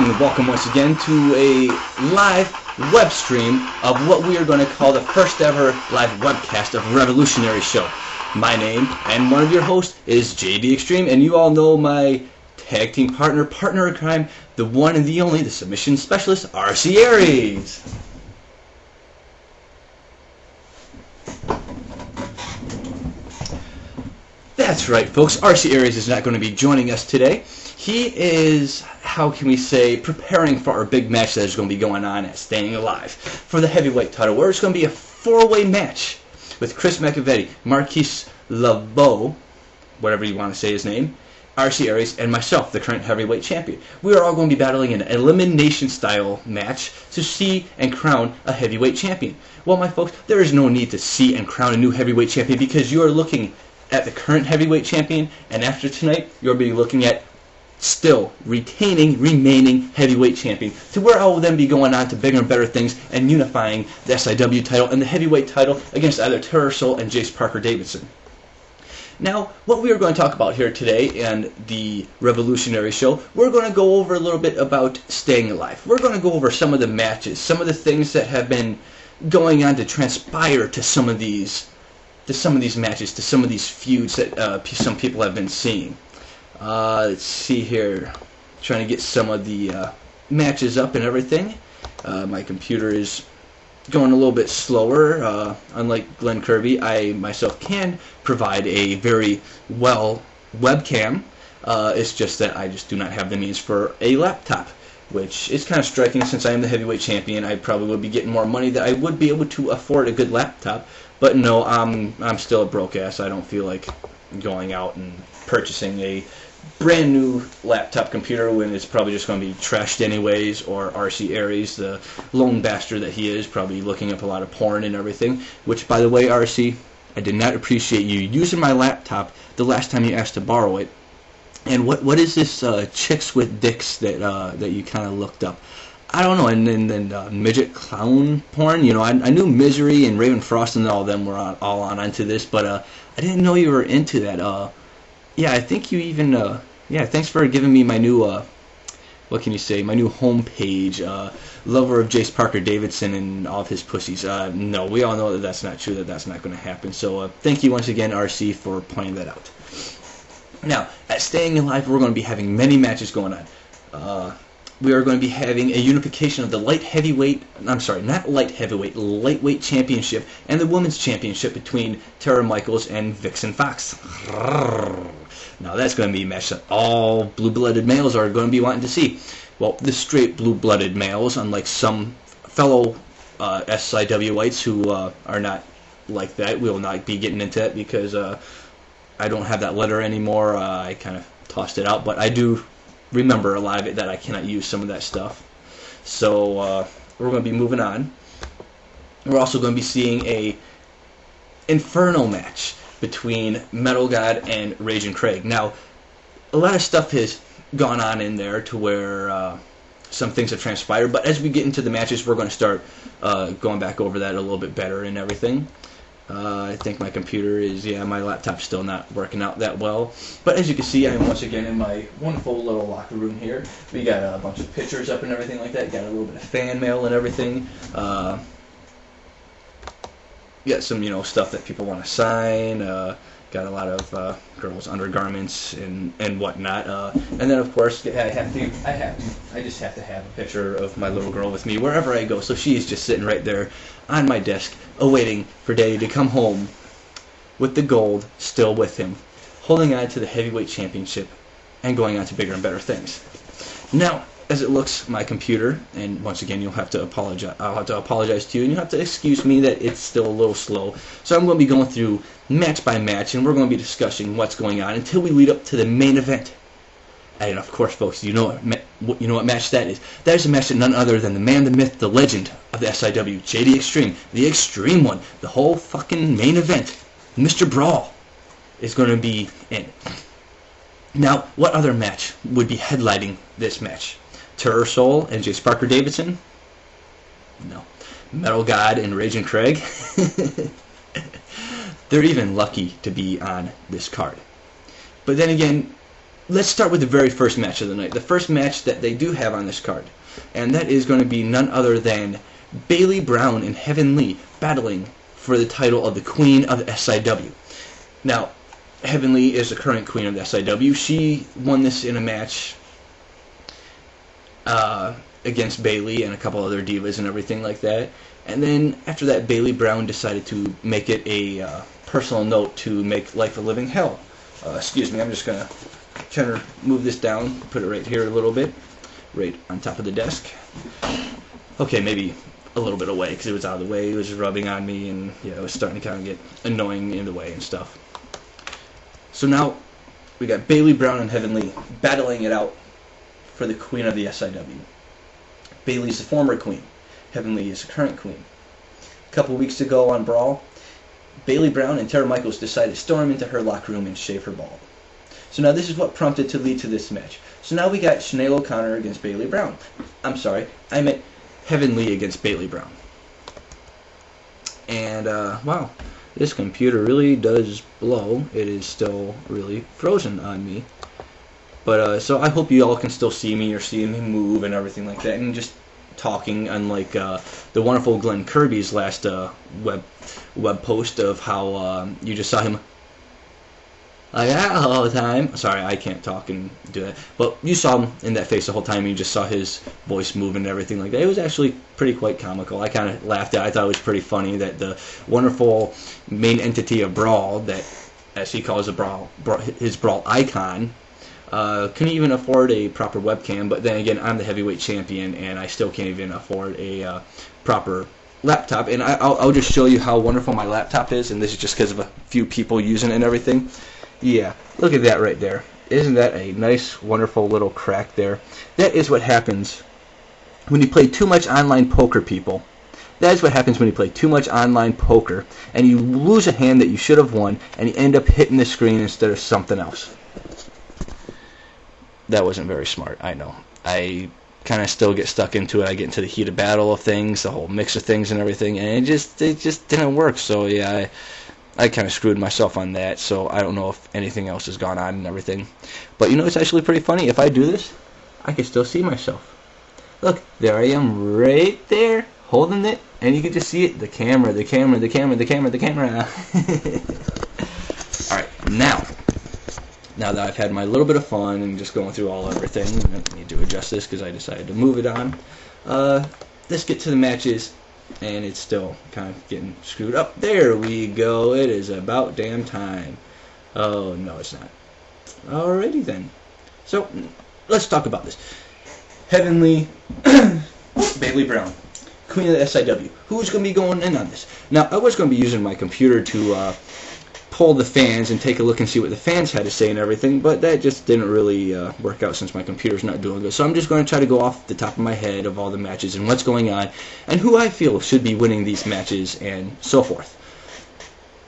and welcome once again to a live web stream of what we are going to call the first ever live webcast of Revolutionary Show. My name and one of your hosts is JD Extreme, and you all know my tag team partner in crime, the one and the only, the submission specialist, RC Aries. That's right, folks. RC Aries is not going to be joining us today. He is, how can we say, preparing for our big match that is going to be going on at Staying Alive for the heavyweight title, where it's going to be a four-way match with Chris McAvetti, Marquise LeBeau, whatever you want to say his name, RC Aries, and myself, the current heavyweight champion. We are all going to be battling an elimination-style match to see and crown a heavyweight champion. Well, my folks, there is no need to see and crown a new heavyweight champion because you are looking at the current heavyweight champion, and after tonight, you'll be looking at still remaining heavyweight champion, to where I will then be going on to bigger and better things and unifying the SIW title and the heavyweight title against either Terror Soul and Jace Parker Davidson. Now, what we are going to talk about here today and the Revolutionary Show, we're going to go over a little bit about Staying Alive. We're going to go over some of the matches, some of the things that have been going on to transpire to some of these matches, to some of these feuds that some people have been seeing. Let's see here. Trying to get some of the matches up and everything. My computer is going a little bit slower. Unlike Glenn Kirby, I myself can provide a very well webcam. It's just that I just do not have the means for a laptop, which is kind of striking since I am the heavyweight champion. I probably would be getting more money that I would be able to afford a good laptop. But no, I'm still a broke ass. I don't feel like going out and purchasing a brand new laptop computer when it's probably just going to be trashed anyways, or RC Aries, the lone bastard that he is, probably looking up a lot of porn and everything, which, by the way, RC, I did not appreciate you using my laptop the last time you asked to borrow it. And what is this chicks with dicks that you kind of looked up? I don't know, and then midget clown porn, you know, I knew Misery and Raven Frost and all of them were all onto this, but I didn't know you were into that. Yeah, I think you even, yeah, thanks for giving me my new, what can you say, my new homepage, lover of Jace Parker Davidson and all of his pussies. No, we all know that that's not true, that's not going to happen. So thank you once again, RC, for pointing that out. Now, at Staying Alive, we're going to be having many matches going on. We are going to be having a unification of the lightweight championship and the women's championship between Tara Michaels and Vixen Fox. Now that's going to be a match that all blue-blooded males are going to be wanting to see. Well, the straight blue-blooded males, unlike some fellow SIWites who are not like that, we will not be getting into that because I don't have that letter anymore. I kind of tossed it out, but I do remember a lot of it that I cannot use some of that stuff. So we're going to be moving on. We're also going to be seeing a Inferno match between Metal God and Raging Craig. Now, a lot of stuff has gone on in there to where some things have transpired, but as we get into the matches, we're going to start going back over that a little bit better and everything. I think my computer is, my laptop's still not working out that well. But as you can see, I am once again in my wonderful little locker room here. We got a bunch of pictures up and everything like that. Got a little bit of fan mail and everything. Got some, stuff that people want to sign. Got a lot of girls' undergarments and whatnot. And then, of course, I just have to have a picture of my little girl with me wherever I go. So she's just sitting right there on my desk, awaiting for Daddy to come home with the gold still with him, holding on to the heavyweight championship and going on to bigger and better things. Now, as it looks, my computer, and once again, I'll have to apologize to you, and you'll have to excuse me that it's still a little slow. So I'm going to be going through match by match, and we're going to be discussing what's going on until we lead up to the main event. And of course, folks, you know what match that is. That is a match that none other than the man, the myth, the legend of the SIW, JD Extreme, the Extreme One, the whole fucking main event, Mr. Brawl, is going to be in. Now, what other match would be headlining this match? Terror Soul and Jace Parker Davidson? No. Metal God and Raging Craig? They're even lucky to be on this card. But then again, let's start with the very first match of the night. The first match that they do have on this card. And that is going to be none other than Bayley Brown and Heaven Lee battling for the title of the Queen of the SIW. Now, Heaven Lee is the current Queen of the SIW. She won this in a match against Bayley and a couple other divas and everything like that. And then after that, Bayley Brown decided to make it a personal note to make life a living hell. Excuse me, I'm just going to try to move this down, put it right here a little bit, right on top of the desk. Okay, maybe a little bit away because it was out of the way. It was rubbing on me, and yeah, it was starting to kind of get annoying in the way and stuff. So now we got Bayley Brown and Heaven Lee battling it out for the Queen of the SIW. Bayley's the former queen. Heaven Lee is the current queen. A couple weeks ago on Brawl, Bayley Brown and Tara Michaels decided to storm into her locker room and shave her bald. So now this is what prompted to lead to this match. So now we got Sinead O'Connor against Bayley Brown. I'm sorry, I meant Heaven Lee against Bayley Brown. And, wow, this computer really does blow. It is still really frozen on me. But, so I hope you all can still see me or see me move and everything like that. And just talking, unlike the wonderful Glenn Kirby's last web post of how you just saw him like that all the time. Sorry, I can't talk and do that. But you saw him in that face the whole time, and you just saw his voice moving and everything like that. It was actually pretty quite comical. I kind of laughed at it. I thought it was pretty funny that the wonderful main entity of Brawl, that, as he calls his Brawl icon, couldn't even afford a proper webcam. But then again, I'm the heavyweight champion, and I still can't even afford a proper laptop. And I'll just show you how wonderful my laptop is, and this is just because of a few people using it and everything. Yeah, look at that right there. Isn't that a nice, wonderful little crack there? That is what happens when you play too much online poker, people. That is what happens when you play too much online poker, and you lose a hand that you should have won, and you end up hitting the screen instead of something else. That wasn't very smart, I know. I kind of still get stuck into it. I get into the heat of battle of things, the whole mix of things and everything, and it just didn't work. So yeah, I kind of screwed myself on that, so I don't know if anything else has gone on and everything. But you know, it's actually pretty funny. If I do this, I can still see myself. Look, there I am right there, holding it, and you can just see it. The camera, the camera, the camera, the camera, the camera. Alright, now that I've had my little bit of fun and just going through everything, I need to adjust this because I decided to move it on. Let's get to the matches. And it's still kind of getting screwed up. There we go. It is about damn time. Oh, no, it's not. Alrighty then. So, let's talk about this. Heaven Lee, Bayley Brown, Queen of the SIW. Who's going to be going in on this? Now, I was going to be using my computer to poll the fans and take a look and see what the fans had to say and everything, but that just didn't really work out since my computer's not doing good. So I'm just going to try to go off the top of my head of all the matches and what's going on and who I feel should be winning these matches and so forth.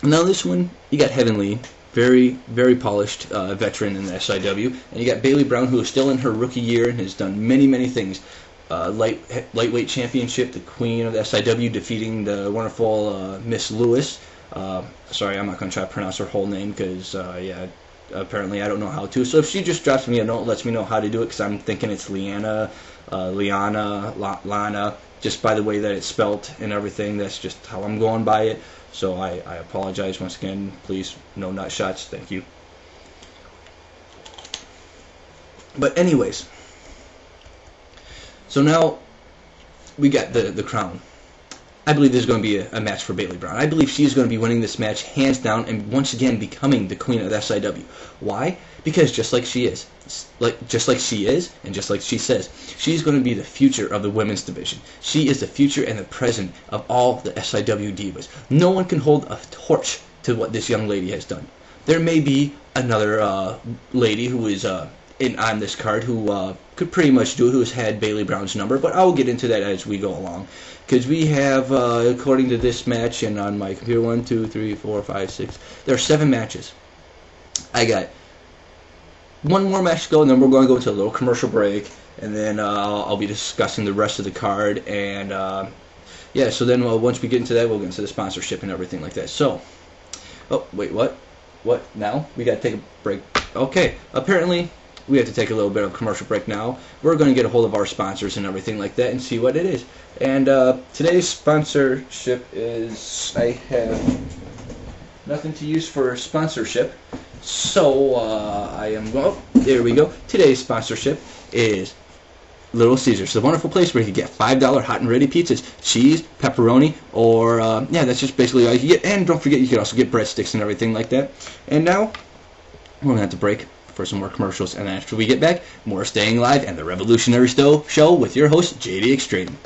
Now this one, you got Heaven Lee, very, very polished veteran in the SIW, and you got Bayley Brown, who is still in her rookie year and has done many, many things. Lightweight championship, the Queen of the SIW, defeating the wonderful Miss Lewis. Sorry, I'm not going to try to pronounce her whole name because, yeah, apparently I don't know how to. So if she just drops me a note, lets me know how to do it, because I'm thinking it's Liana, Lana, just by the way that it's spelt and everything. That's just how I'm going by it. So I apologize once again. Please, no nut shots. Thank you. But anyways, so now we got the crown. I believe there's going to be a match for Bayley Brown. I believe she's going to be winning this match hands down and once again becoming the Queen of the SIW. Why? Because just like she is, and just like she says, she's going to be the future of the women's division. She is the future and the present of all the SIW divas. No one can hold a torch to what this young lady has done. There may be another lady who is on this card who could pretty much do it, who has had Bayley Brown's number, but I'll get into that as we go along. Because we have, according to this match, and on my computer, 1, 2, 3, 4, 5, 6, there are 7 matches. I got one more match to go, and then we're going to go into a little commercial break, and then I'll be discussing the rest of the card, and yeah, so then once we get into that, we'll get into the sponsorship and everything like that. So, oh, wait, what? What, now? We got to take a break. Okay, apparently we have to take a little bit of a commercial break now. We're going to get a hold of our sponsors and everything like that and see what it is. And today's sponsorship is, I have nothing to use for sponsorship. So I am going, there we go. Today's sponsorship is Little Caesars, the wonderful place where you can get $5 hot and ready pizzas, cheese, pepperoni, or, yeah, that's just basically all you can get. And don't forget, you can also get breadsticks and everything like that. And now, we're going to have to break for some more commercials. And after we get back, more Staying Alive and the Revolutionary Show with your host, JD Extreme.